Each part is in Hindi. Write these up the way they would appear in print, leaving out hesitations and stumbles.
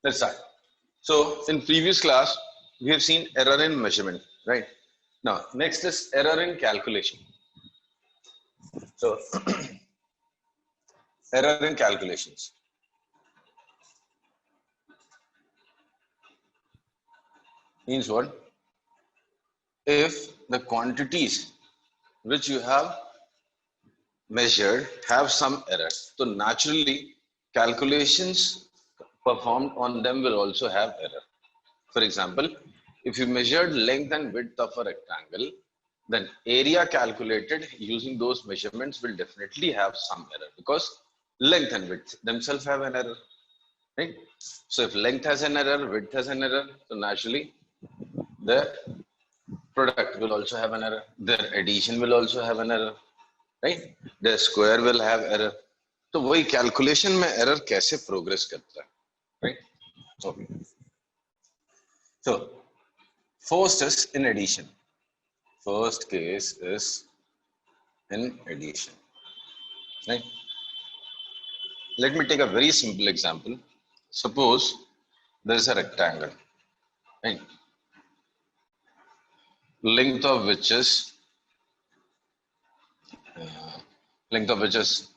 Let's start. So in previous class, we have seen error in measurement, right? Now, next is error in calculation. So error in calculations. Means what? If the quantities which you have measured have some error, so naturally calculations performed on them will also have error. For example, if you measured length and width of a rectangle, then area calculated using those measurements will definitely have some error because length and width themselves have an error, right? So if length has an error, width has an error, so naturally the product will also have an error. Their addition will also have an error, right? The square will have error. तो वही कैलकुलेशन में एरर कैसे प्रोग्रेस करता है, right? Okay, so first is in addition. First case is in addition, right? Let me take a very simple example. Suppose there is a rectangle, right? Length of which is length of which is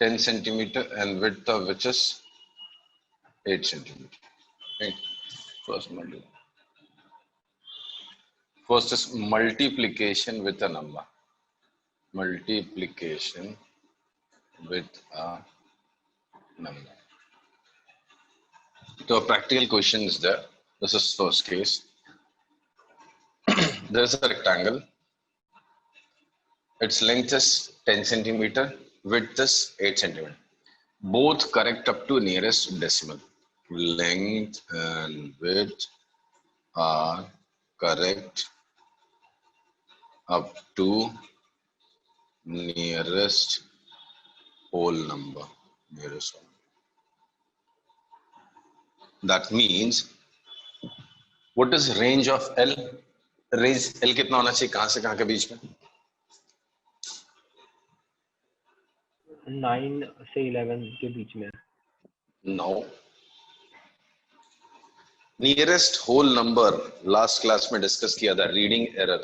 10 centimeter and width of which is 8 centimeter, right? First is multiplication with a number. Multiplication with a number. So a practical question is there. This is first case. There is a rectangle. Its length is 10 centimeter, width is 8 centimeter. Both correct up to nearest decimal. Length and width are correct up to nearest whole number. Nearest whole. That means, what is range of L? Range L कितना होना चाहिए, कहां से कहां के बीच में? 9 से 11 के बीच में. No. Nearest whole number last class में डिस्कस किया था, reading error.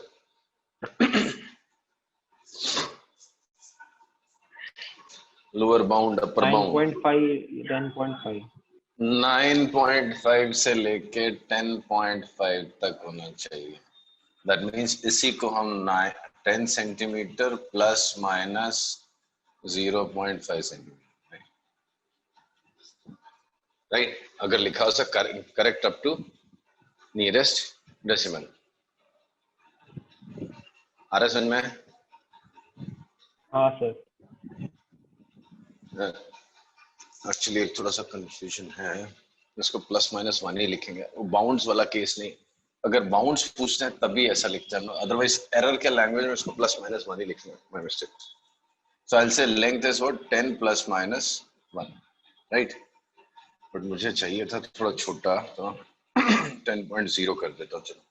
Lower bound, upper bound 9.5 9.5 से लेके 10.5 तक होना चाहिए. दैट मीन्स इसी को हम 10 centimetre plus minus 0.5 centimetre, right? अगर लिखा हो सक correct up to nearest decimal. आ रहा समझ में? हाँ सर. एक्चुअली एक थोड़ा सा कंफ्यूजन है, इसको प्लस माइनस 1 ही लिखेंगे, वो बाउंड्स वाला केस नहीं. अगर बाउंड्स पूछते हैं तभी ऐसा लिखते हैं, अदरवाइज एरर के लैंग्वेज में इसको प्लस माइनस 1 ही लिखना है. My mistake. So I will say length is what 10 plus minus 1, right? But मुझे चाहिए था थोड़ा छोटा, तो 10.0 कर देता हूँ. चलो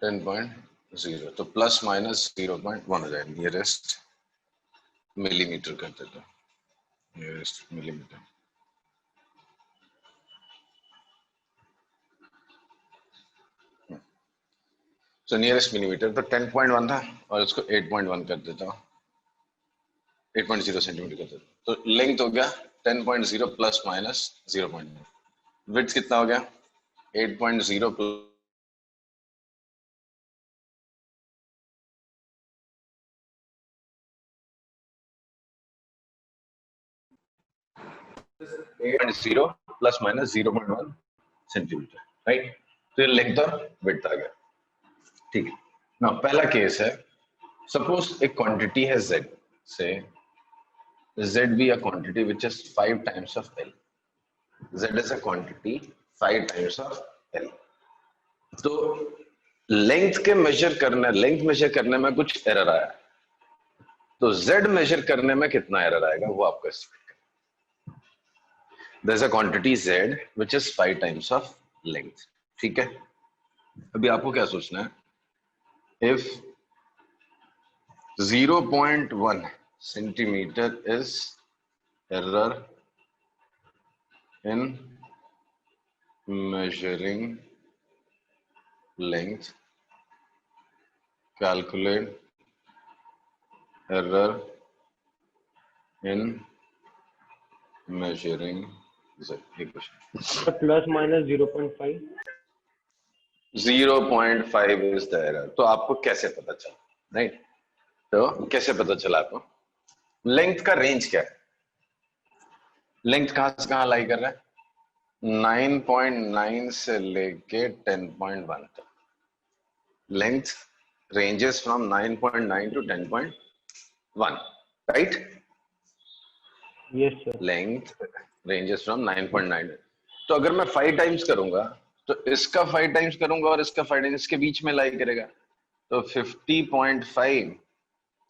10.0 तो प्लस माइनस 0.1 हो जाएगा. नियरेस्ट मिलीमीटर कर देता हूँ. Nearest millimetre. तो नियरेस्ट मिलीमीटर तो 10.1 था और इसको 8.1 कर देता हूँ. 8.0 सेंटीमीटर कर देता हूँ. तो लेंथ हो गया 10.0 प्लस माइनस 0.1. विड्थ कितना हो गया? 8.0 plus 8.0 plus minus 0.1 centimetre, right? तो ये लेंथ और विड्थ आ गया. ठीक है ना. पहला केस है, सपोज एक क्वांटिटी है z, से z be a quantity which is 5 times of L. Z is a quantity 5 times of L. तो लेंथ के मेजर करने, लेंथ मेजर करने में कुछ एरर आया, तो z मेजर करने में कितना एरर आएगा वो आपको एस्टिमेट करना. There is a quantity z which is 5 times of length. ठीक है. अभी आपको क्या सोचना है, if 0.1 centimeter is error in measuring length, calculate error in measuring z. एक question plus minus 0.5 0.5 is the error. तो आपको कैसे पता चला, राइट? तो कैसे पता चला आपको? लेंथ का रेंज क्या है? लेंथ कहां से कहां लाई कर रहा है? 9.9 से लेके 10.1 तक। Length ranges from 9.9 to 10.1, right? Yes sir. Length ranges from 9.9। तो अगर मैं 5 टाइम्स करूंगा तो इसका 5 टाइम्स करूंगा और इसका 5 टाइम्स, इसके बीच में लाई करेगा। तो 50.5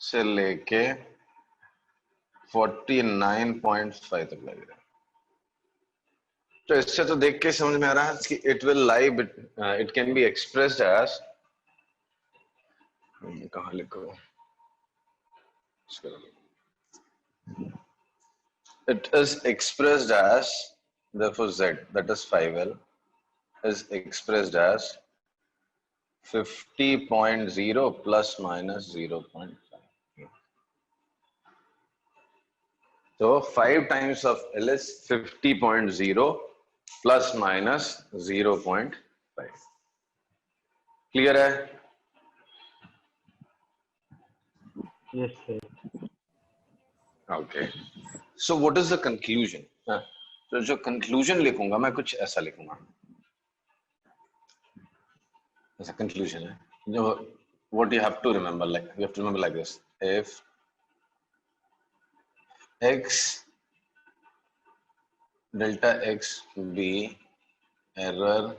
से लेके 49.5 तक लगेगा। तो इससे तो देख के समझ में आ रहा है कि it will lie, it can be expressed as, कहां लिखो, it is expressed as, therefore z, that is 5l, is expressed as 50.0 plus minus 0.5. So 5 times of L is 50.0 plus minus 0.5. Clear है? Yes sir. Okay. So what is the conclusion? तो जो conclusion लिखूंगा मैं कुछ ऐसा लिखूंगा, ऐसा conclusion है। जो what you have to remember, like you have to remember like this: if x delta x be error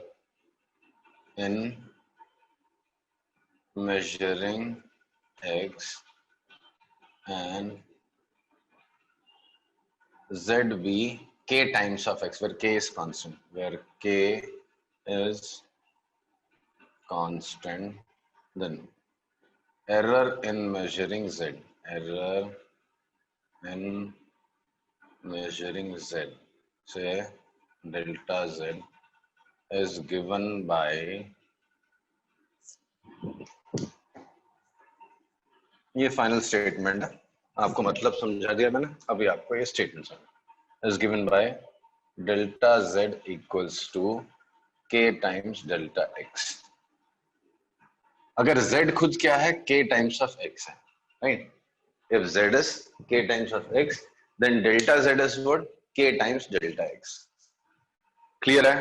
in measuring x and z be k times of x, where k is constant, where k is constant, then error in measuring z, error in measuring z, say delta z, is given by, ये फाइनल स्टेटमेंट है, आपको मतलब समझा दिया मैंने, अभी आपको ये स्टेटमेंट समझ, is given by delta z equals to k times delta x। अगर z खुद क्या है? k times of x है, right? If z is k times of x, then delta z is what? k times delta x। Clear है?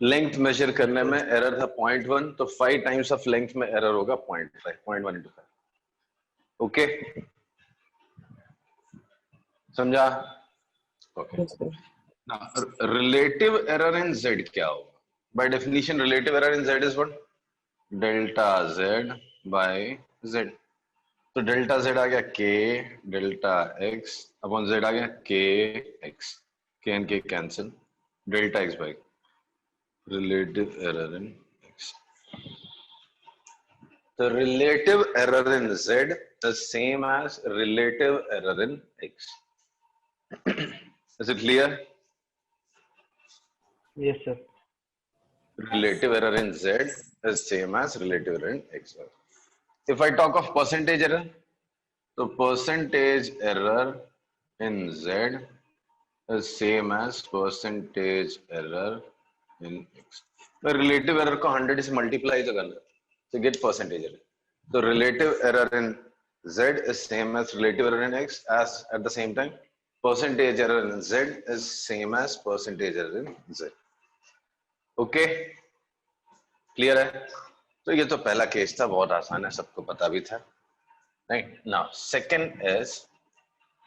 लेंथ मेजर करने में एरर था 0.1, तो 5 टाइम्स ऑफ लेंथ में एरर होगा 0.5, 0.1 into 5। ओके, समझा? Okay. Relative error in z क्या होगा? By definition relative error in z is what? Delta z by z। तो डेल्टा z आ गया k delta x upon z आ गया k x, k and k cancel, delta x by relative error in x। The relative error in z is same as relative error in x। Is it clear? Yes sir. Relative error in z is same as relative error in x। If I talk of percentage error, so percentage error in z is same as percentage error in x। तो relative error को 100 से multiply तो करना to get percentage error। So relative error in z is same as relative error in x, as at the same time percentage error in z is same as percentage error in z। Okay, clear है? तो ये तो पहला केस था, बहुत आसान है, सबको पता भी था, right? Now second is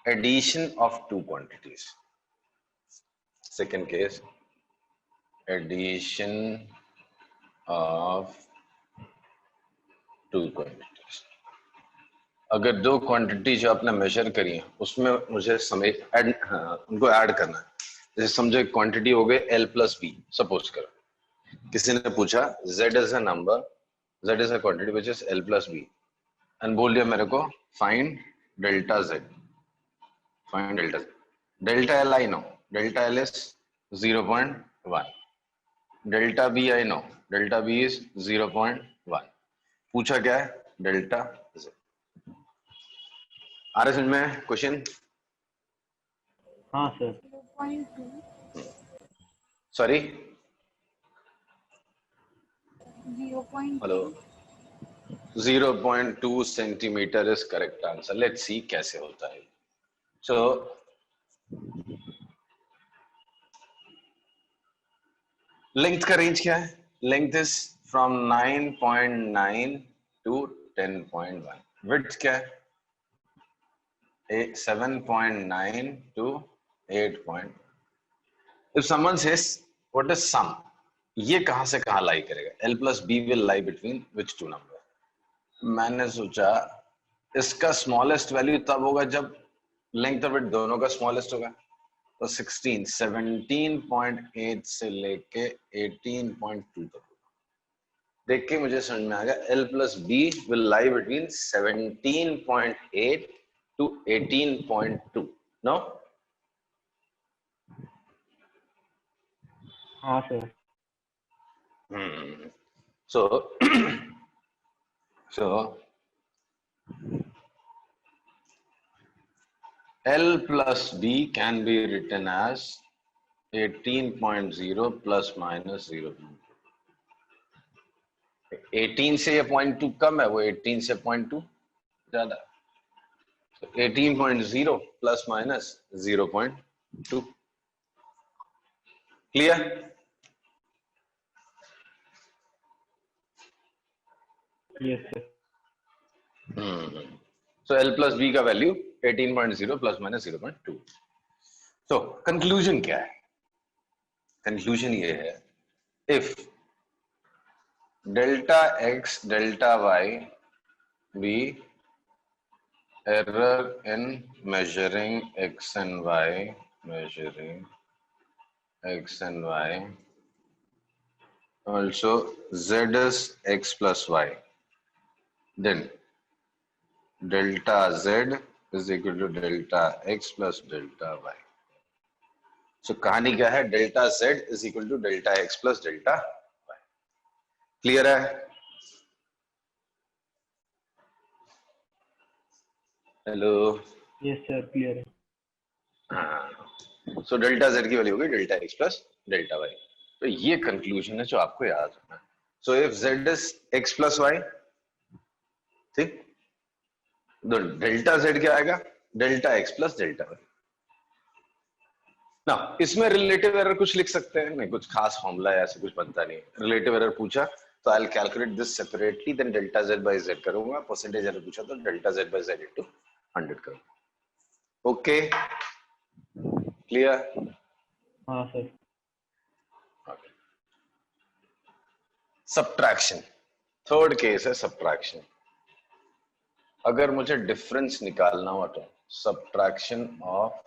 addition of two quantities. Second case, addition of two quantities. अगर दो क्वांटिटी जो आपने मेजर करी है उसमें मुझे उनको ऐड करना है। जैसे समझो एक क्वांटिटी हो गई L प्लस बी, सपोज करो किसी ने पूछा Z is a number, Z is a quantity which is L plus b, and बोल दिया मेरे को find delta Z, find delta Z। Delta L I know, delta l is 0.1, delta b I know, delta b is 0.1, पूछा क्या है डेल्टा जेड। आ रहे समझ में क्वेश्चन? हाँ sir. 0.2 sorry 0.2 hello 0.2 centimetre is correct answer. Let's see कैसे होता है। सो लेंथ का रेंज क्या है? Length is from 9.9 to 10.1। Width क्या है? 7.9 to 8. If someone says what is sum, ये कहां से कहां लाई करेगा? L plus B will lie between which two number? मैंने सोचा इसका स्मॉलेस्ट वैल्यू तब होगा जब लेंथ और विड्थ दोनों का स्मॉलेस्ट होगा। तो 17.8 से लेके 18.2 तक। देख के मुझे समझ में आ गया L plus B will lie between 17.8 to 18.2. No? हाँ sir. So, so L plus B can be written as 18.0 plus minus 0. 18 से ये 0.2 कम है, वो 18 से 0.2 ज्यादा। So 18.0 plus minus 0.2. Clear? Yes sir. So L plus B का value 18.0 plus minus 0.2. So conclusion क्या है? Conclusion ये है, if delta x delta y be error in measuring x and y, also z is x plus y, then delta z is equal to delta x plus delta y. So कहानी क्या है? Delta z is equal to delta x plus delta y. Clear है? हेलो। यस सर, क्लियर है। सो डेल्टा z की वैल्यू होगी delta x plus delta y। तो ये कंक्लूजन है जो आपको याद रखना है। So if z is x plus y, ठीक, तो डेल्टा z क्या आएगा? Delta x plus delta y। ना इसमें रिलेटिव एरर कुछ लिख सकते हैं? नहीं, कुछ खास फॉर्मूला ऐसे कुछ बनता नहीं। रिलेटिव एरर पूछा तो I will calculate this separately, then delta z by z करूंगा। परसेंटेज एरर पूछा तो delta z by z into 100 करूंगा। Okay, clear? हाँ सर। सब्ट्रैक्शन, थर्ड केस है सब्ट्रैक्शन। अगर मुझे डिफरेंस निकालना हो तो सब्ट्रैक्शन ऑफ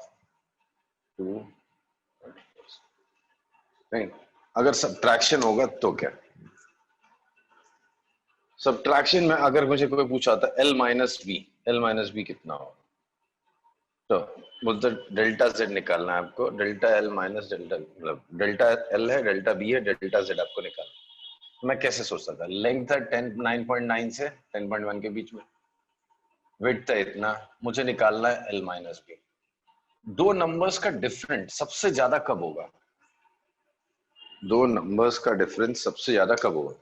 टू, नहीं, अगर सब्ट्रैक्शन होगा तो क्या? सब्ट्रैक्शन में अगर मुझे कोई पूछा था L माइनस बी कितना होगा, तो बोलते डेल्टा z निकालना है आपको। डेल्टा L माइनस डेल्टा, मतलब डेल्टा L है, डेल्टा B है, डेल्टा z आपको निकालना। मैं कैसे सोचता था? लेंथ है 9.9 से 10.1 के बीच में, विड्थ है इतना, मुझे निकालना है L माइनस बी। दो नंबर्स का डिफरेंट सबसे ज्यादा कब होगा? दो नंबर्स का डिफरेंस सबसे ज्यादा कब होगा?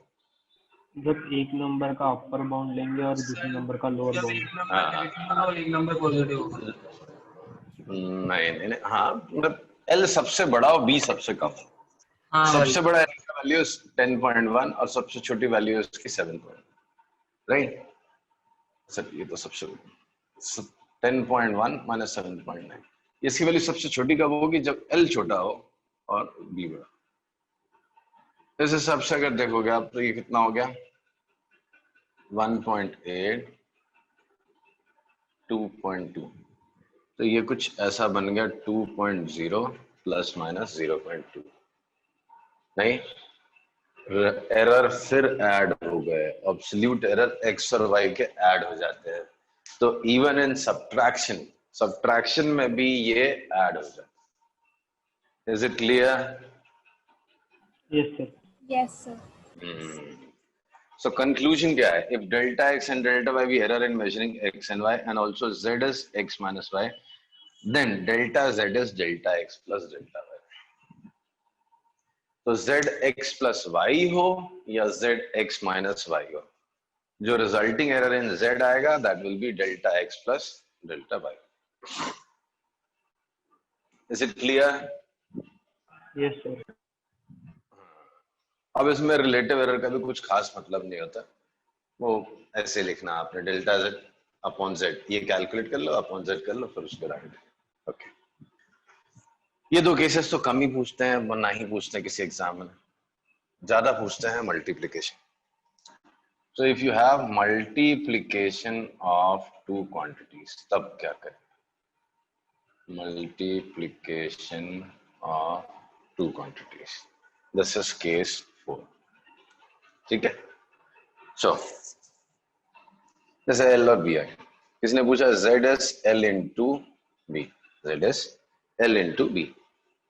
जब एक नंबर का अपर बाउंड लेंगे और दूसरे नंबर का लोअर बाउंड। एक नंबर पॉजिटिव होगा। नहीं नहीं नहीं, हाँ, मतलब L सबसे बड़ा और B सबसे कम। हाँ सबसे बड़ा L का वैल्यू 10.1 और सबसे छोटी वैल्यू है उसकी 7. राइट सर, ये तो सबसे 10.1 माइनस 7.9, इसकी वैल्यू सबसे छोटी कब होगी? जब L छोटा हो और B बड़ा। इस हिसाब से अगर देखोगे आप तो ये कितना हो गया? 1.8, 2.2, तो ये कुछ ऐसा बन गया 2.0 प्लस माइनस 0.2। नहीं, एरर फिर ऐड हो गए, एब्सोल्यूट एरर x और y के ऐड हो जाते हैं। तो इवन इन सब्ट्रैक्शन में भी ये ऐड हो जाता है। Is it clear? Yes, sir. Yes, sir. So conclusion क्या है? If delta x and delta y we error in measuring x and y and also z is x minus y, then delta z is delta x plus delta y. तो z x plus y हो या z x minus y हो, जो resulting error in z आएगा that will be delta x plus delta y. Is it clear? Yes, sir. अब इसमें रिलेटिव एरर का भी कुछ खास मतलब नहीं होता, वो ऐसे लिखना आपने डेल्टा z अपॉन z, ये कैलकुलेट कर लो, अपॉन z कर लो, फिर उसको राइट. ओके, ये दो केसेस तो कम ही पूछते हैं, ना ही पूछते हैं किसी एग्जाम में, ज्यादा पूछते हैं multiplication. So if you have multiplication of two quantities, तब क्या करें? Multiplication of two quantities, this is case 4. ठीक है. सो जैसे L और B है, किसने पूछा Z is L into B, Z is L into B,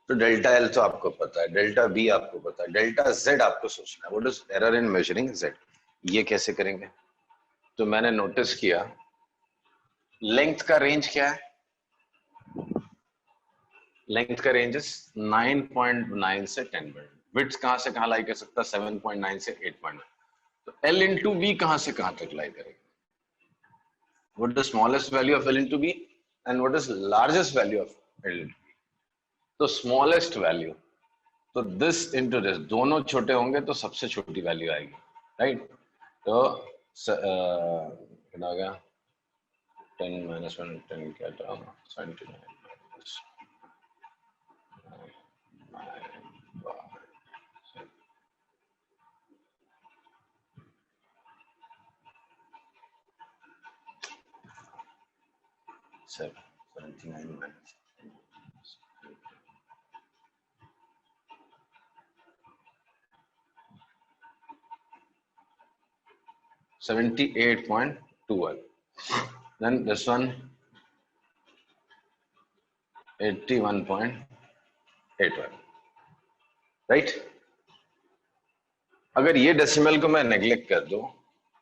तो डेल्टा L तो आपको पता है, डेल्टा B आपको पता है, डेल्टा Z आपको सोचना है. What is error in measuring Z? ये कैसे करेंगे? तो मैंने नोटिस किया लेंथ का रेंज क्या है? लेंथ का रेंज 9.9 से 10. विड्थ कहां से कहां लाई कर सकता? 7.9 से 8.9. तो L into B कहां से कहां तक लाई करेगा? What is the smallest value of L into B and what is largest value of L into B? तो smallest value, तो this into this, दोनों छोटे होंगे तो सबसे छोटी वैल्यू आएगी, राइट? तो कितना हो गया? 10 minus 1, 10 क्या था? 79 minus 79 minus 78.12. Then this one 81.81. Right? अगर ये डेसिमल को मैं नेग्लेक्ट कर दूं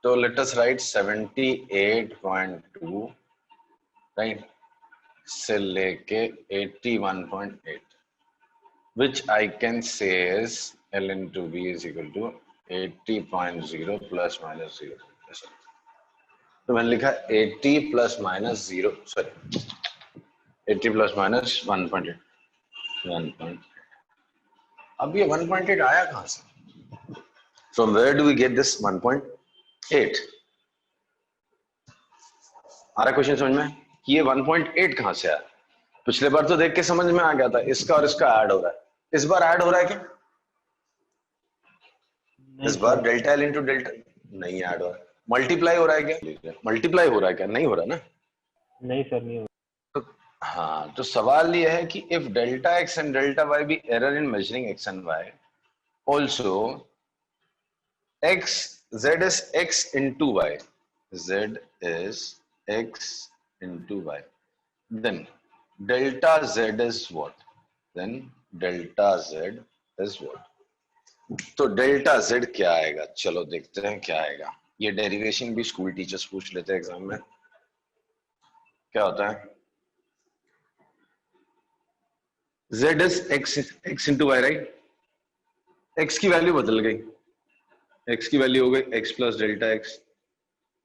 तो लेट अस राइट 78.2, राइट, से लेके 81.8, which I can say is L into B is equal to 80.0 plus minus 0. तो मैंने लिखा 80 plus minus 0, sorry 80 plus minus 1.8. अब ये 1.8 आया कहां से? From where do we get this 1.8? आ रहा क्वेश्चन समझ में कि ये 1.8 कहां से आया? पिछले बार तो देख के समझ में आ गया था, इसका और इसका ऐड हो रहा है. इस बार ऐड हो रहा है क्या? इस बार डेल्टा एल इंटू डेल्टा नहीं ऐड हो रहा है. मल्टीप्लाई हो रहा है क्या? मल्टीप्लाई हो रहा है क्या? नहीं हो रहा ना. नहीं सर, नहीं हो रहा. तो हाँ, तो सवाल ये है कि if delta x and delta y be error in measuring x and y, also x z is x into y, z is x into y, then delta z is what? Then delta z is what? तो डेल्टा z क्या आएगा? चलो देखते हैं क्या आएगा. ये डेरिवेशन भी स्कूल टीचर्स पूछ लेते हैं एग्जाम में. क्या होता है? z is x into y, right? x की वैल्यू बदल गई, x की वैल्यू हो गई x plus delta x,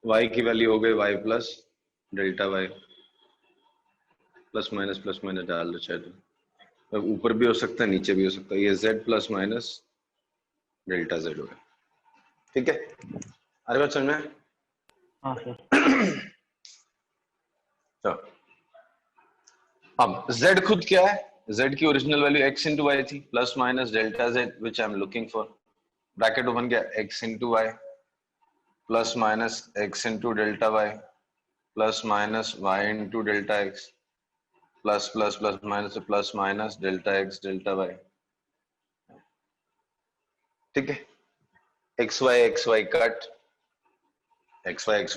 y की वैल्यू हो गई y plus delta y. Plus minus डाल दो चाहे तो, ऊपर भी हो सकता है नीचे भी हो सकता है. ये z plus minus delta z हो गया. ठीक है, अरे बात समझ में? हाँ सर. तो अब z खुद क्या है? z की original value x into Y थी, plus minus delta z which I am looking for. Bracket open किया, x into Y plus minus x into delta Y plus minus y into delta x plus plus plus minus delta x delta y. ठीक है, X Y cut, X Y X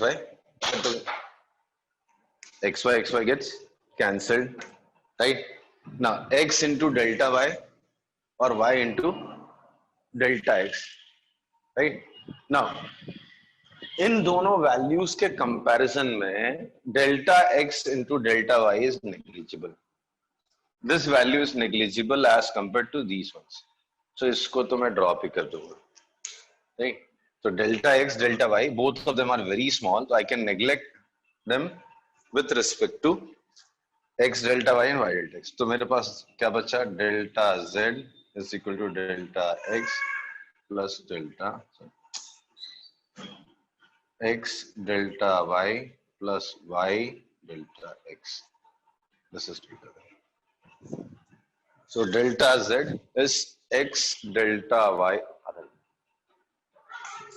Y gets cancelled, right? now x into delta y or y into delta x, right? now इन दोनों वैल्यूज के कंपैरिजन में delta x into delta y is negligible. This value is negligible as compared to these ones. So इसको तो मैं ड्रॉप ही कर दूंगा, right? So delta x, delta y, both of them are very small, so I can neglect them with respect to x delta y and y delta x. तो मेरे पास क्या बचा? Delta z is equal to delta x plus delta x delta y plus y delta x. This is delta y. So delta z is x delta y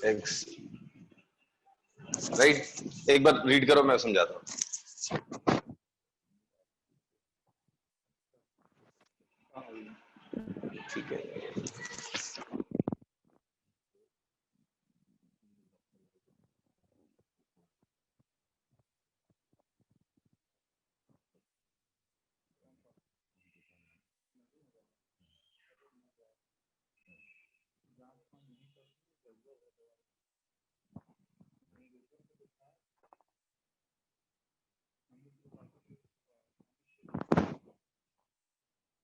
x, right? एक बार रीड करो, मैं समझाता हूँ. ठीक है.